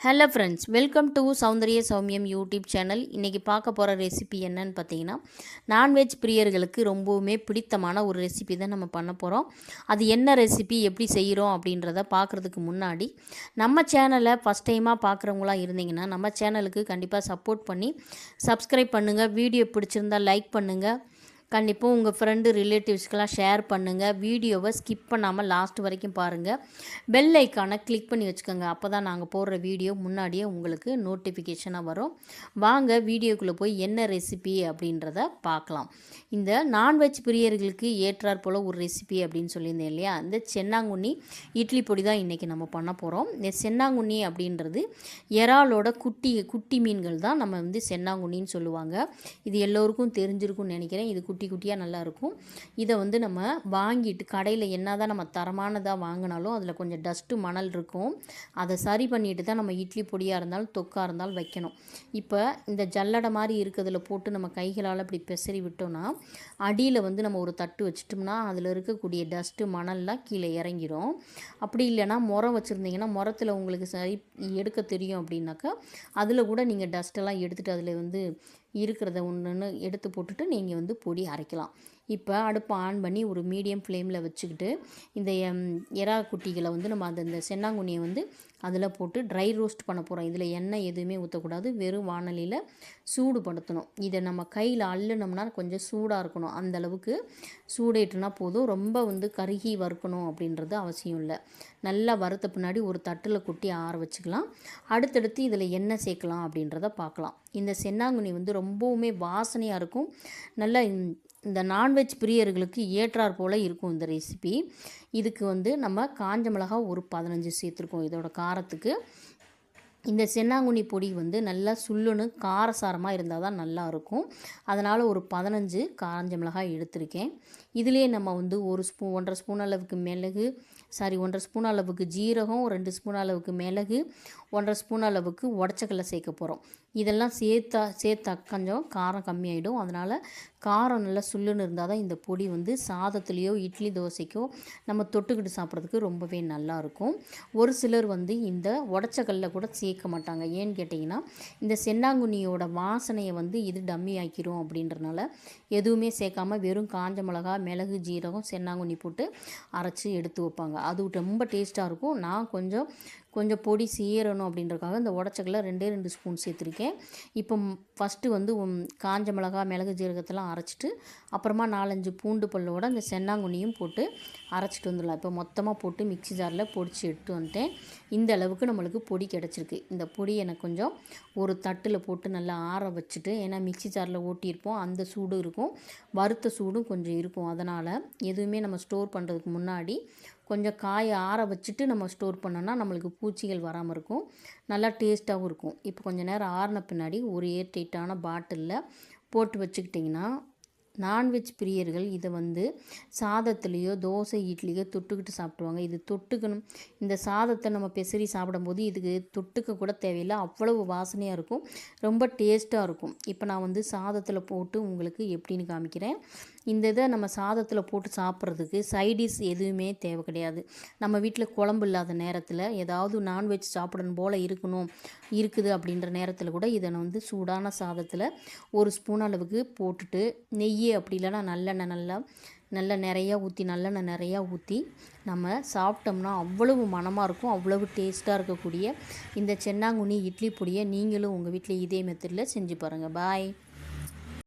Hello friends, welcome to Soundarya சௌமியம் YouTube channel. இன்றைக்கி பார்க்க போகிற ரெசிபி என்னன்னு பார்த்தீங்கன்னா, நான்வெஜ் பிரியர்களுக்கு ரொம்பவுமே பிடித்தமான ஒரு ரெசிபி தான் நம்ம பண்ண போகிறோம். அது என்ன ரெசிபி, எப்படி செய்கிறோம் அப்படின்றத பார்க்குறதுக்கு முன்னாடி நம்ம சேனலை ஃபஸ்ட் டைமாக பார்க்குறவங்களா இருந்தீங்கன்னா நம்ம சேனலுக்கு கண்டிப்பாக சப்போர்ட் பண்ணி சப்ஸ்கிரைப் பண்ணுங்கள். வீடியோ பிடிச்சிருந்தால் லைக் பண்ணுங்கள். கண்டிப்பாக உங்கள் ஃப்ரெண்டு ரிலேட்டிவ்ஸ்க்கெலாம் ஷேர் பண்ணுங்கள். வீடியோவை ஸ்கிப் பண்ணாமல் லாஸ்ட் வரைக்கும் பாருங்கள். பெல் ஐக்கானை கிளிக் பண்ணி வச்சுக்கோங்க. அப்போ தான் நாங்கள் போடுற வீடியோ முன்னாடியே உங்களுக்கு நோட்டிஃபிகேஷனாக வரும். வாங்க வீடியோக்குள்ளே போய் என்ன ரெசிபி அப்படின்றத பார்க்கலாம். இந்த நான்வெஜ் பிரியர்களுக்கு ஏற்றாற் போல் ஒரு ரெசிபி அப்படின்னு சொல்லியிருந்தேன் இல்லையா, இந்த சென்னாங்குண்ணி இட்லி பொடி தான் இன்றைக்கி நம்ம பண்ண போகிறோம். இந்த சென்னாங்குண்ணி அப்படின்றது இறாலோட குட்டி மீன்கள் தான் நம்ம சென்னாங்குண்ணின்னு சொல்லுவாங்க. இது எல்லோருக்கும் தெரிஞ்சிருக்கும்னு நினைக்கிறேன். இது குட்டியாக நல்லாயிருக்கும். இதை நம்ம வாங்கிட்டு கடையில் என்ன தான் நம்ம தரமானதாக வாங்கினாலும் அதில் கொஞ்சம் டஸ்ட்டு மணல் இருக்கும். அதை சரி பண்ணிட்டு தான் நம்ம இட்லி பொடியாக இருந்தாலும் தொக்காக இருந்தாலும் வைக்கணும். இப்போ இந்த ஜல்லடை மாதிரி இருக்கிறதுல போட்டு நம்ம கைகளால் இப்படி பெசரி விட்டோம்னா அடியில் நம்ம ஒரு தட்டு வச்சிட்டோம்னா அதில் இருக்கக்கூடிய டஸ்ட்டு மணல்லாம் கீழே இறங்கிடும். அப்படி இல்லைனா முறம் வச்சுருந்தீங்கன்னா முறத்தில் உங்களுக்கு சரி எடுக்க தெரியும் அப்படின்னாக்கா அதில் கூட நீங்கள் டஸ்ட்டெல்லாம் எடுத்துகிட்டு அதில் இருக்கிறத ஒன்று எடுத்து போட்டுட்டு நீங்கள் பொடி அரைக்கலாம். இப்போ அடுப்பை ஆன் பண்ணி ஒரு மீடியம் ஃப்ளேமில் வச்சுக்கிட்டு இந்த எறா குட்டிகளை நம்ம இந்த சென்னாங்குண்ணியை அதில் போட்டு ட்ரை ரோஸ்ட் பண்ண போகிறோம். இதில் எண்ணெய் எதுவுமே ஊற்றக்கூடாது, வெறும் வானலியில் சூடுபடுத்தணும். இதை நம்ம கையில் அள்ளுனோம்னா கொஞ்சம் சூடாக இருக்கணும். அந்தளவுக்கு சூடேட்டுனா போதும். ரொம்ப கருகி வறுக்கணும் அப்படின்றது அவசியம் இல்லை. நல்லா வறுத்த பின்னாடி ஒரு தட்டில் கொட்டி ஆற வச்சுக்கலாம். அடுத்தடுத்து இதில் எண்ணெய் சேர்க்கலாம் அப்படின்றத பார்க்கலாம். இந்த சென்னாங்குண்ணி ரொம்பவுமே வாசனையாக இருக்கும். நல்லா இந்த நான்வெஜ் பிரியர்களுக்கு ஏற்றாற் போல் இருக்கும் இந்த ரெசிபி. இதுக்கு நம்ம காஞ்ச மிளகாய் ஒரு 15 சேர்த்துருக்கோம். இதோட காரத்துக்கு இந்த சென்னாங்குண்ணி பொடி நல்லா சுள்ளுன்னு காரசாரமாக இருந்தால் தான் நல்லாயிருக்கும். அதனால் ஒரு 15 காஞ்ச மிளகாய் எடுத்திருக்கேன். இதிலே நம்ம ஒரு 1.5 ஸ்பூன் அளவுக்கு மிளகு, 1.5 ஸ்பூன் அளவுக்கு ஜீரகம், 2 ஸ்பூன் அளவுக்கு மிளகு, 1.5 ஸ்பூன் அளவுக்கு உடச்சக்கல்லை சேர்க்க போகிறோம். இதெல்லாம் சேர்த்தா கொஞ்சம் காரம் கம்மியாயிடும். அதனால் காரம் நல்லா சுள்ளுன்னு இருந்தால் தான் இந்த பொடி சாதத்துலேயோ இட்லி தோசைக்கோ நம்ம தொட்டுக்கிட்டு சாப்பிட்றதுக்கு ரொம்பவே நல்லாயிருக்கும். ஒரு சிலர் இந்த உடச்சக்கல்லை கூட சேர்க்க மாட்டாங்க. ஏன்னு கேட்டிங்கன்னா இந்த சென்னாங்குண்ணியோட வாசனையை இது டம்மி ஆக்கிரும் அப்படின்றனால எதுவுமே சேர்க்காமல் வெறும் காஞ்ச மிளகா, மிளகு, ஜீரகம், சென்னாங்குண்ணி போட்டு அரைச்சி எடுத்து வைப்பாங்க. அது ரொம்ப டேஸ்ட்டாக இருக்கும். நான் கொஞ்சம் பொடி சேரணும் அப்படின்றக்காக இந்த உடச்சக்கல்ல 2 ஸ்பூன் சேர்த்துருக்கேன். இப்போ ஃபஸ்ட்டு காஞ்ச மிளகா, மிளகு, ஜீரகத்தெல்லாம் அரைச்சிட்டு அப்புறமா 4-5 பூண்டு பல்லோட இந்த சென்னாங்குண்ணியும் போட்டு அரைச்சிட்டு வந்துடலாம். இப்போ மொத்தமாக போட்டு மிக்ஸி ஜாரில் பொடிச்சு எடுத்து வந்துட்டேன். இந்த அளவுக்கு நம்மளுக்கு பொடி கிடச்சிருக்கு. இந்த பொடி எனக்கு கொஞ்சம் ஒரு தட்டில் போட்டு நல்லா ஆற வச்சுட்டு, ஏன்னா மிக்ஸி ஜாரில் ஓட்டியிருப்போம், அந்த சூடு இருக்கும், வறுத்த சூடும் கொஞ்சம் இருக்கும். அதனால் எதுவுமே நம்ம ஸ்டோர் பண்ணுறதுக்கு முன்னாடி கொஞ்சம் காய ஆற வச்சுட்டு நம்ம ஸ்டோர் பண்ணோன்னா நம்மளுக்கு பூச்சிகள் வராமல் இருக்கும். நல்லா டேஸ்ட்டாகவும் இருக்கும். இப்போ கொஞ்சம் நேரம் ஆறின பின்னாடி ஒரு ஏர்டைட்டான பாட்டிலில் போட்டு வச்சுக்கிட்டிங்கன்னா நான்வெஜ் பிரியர்கள் இதை சாதத்துலேயோ தோசை இட்லியோ தொட்டுக்கிட்டு சாப்பிடுவாங்க. இது தொட்டுக்கணும். இந்த சாதத்தை நம்ம பெசரி சாப்பிடும்போது இதுக்கு தொட்டுக்க கூட தேவையில்லை, அவ்வளவு வாசனையாக இருக்கும், ரொம்ப டேஸ்ட்டாக இருக்கும். இப்போ நான் சாதத்தில் போட்டு உங்களுக்கு எப்படின்னு காமிக்கிறேன். இந்த இதை நம்ம சாதத்தில் போட்டு சாப்பிட்றதுக்கு சைடிஷ் எதுவுமே தேவை கிடையாது. நம்ம வீட்டில் குழம்பு இல்லாத நேரத்தில் ஏதாவது நான்வெஜ் சாப்பிடணும் போல் இருக்குது அப்படின்ற நேரத்தில் கூட இதை சூடான சாதத்தில் ஒரு ஸ்பூன் அளவுக்கு போட்டுட்டு நெய் அப்படி இல்லைன்னா நல்லெண்ணெய் நிறையா ஊற்றி நம்ம சாப்பிட்டோம்னா அவ்வளவு மணமாக இருக்கும். அவ்வளவு டேஸ்ட்டாக இருக்கக்கூடிய இந்த சென்னாங்குண்ணி இட்லி பொடியை நீங்களும் உங்கள் வீட்டில் இதே மெத்தடில் செஞ்சு பாருங்கள். பாய்.